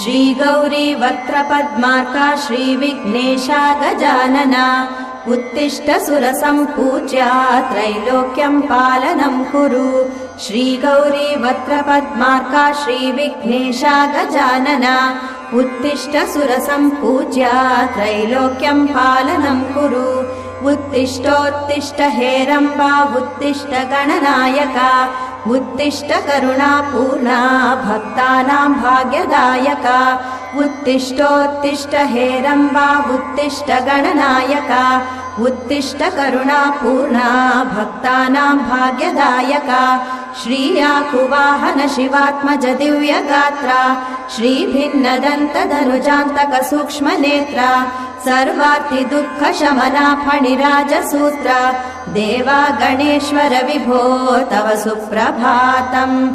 श्रीगौरी वक्त्रपद्मार्का श्रीविघ्नेशा गजानना उत्तिष्ठ सुरसम्पूज्या त्रैलोक्यं पालनं कुरु श्रीगौरी वक्त्रपद्मार्का श्रीविघ्नेशा गजानना उत्तिष्ठ सुरसम्पूज्या त्रैलोक्यं पालनं कुरु उत्तिष्ठोत्तिष्ठ हेरम्बा उत्तिष्ठ गणनायका उत्तिष्ठ करुणापूर्णा भक्तानां भाग्यदायका उत्तिष्ठोत्तिष्ठ हेरम्बा उत्तिष्ठ गणनायका उत्तिष्ठ करुणापूर्णा भक्तानां भाग्यदायका श्रीयाकुवाहन शिवात्मज दिव्यगात्रा श्रीभिन्नदन्तधनुजान्तक सूक्ष्मनेत्रा सर्वार्ति दुःखशमना फणिराजसूत्रा देवा गणेश्वर विभो तव सुप्रभातम्।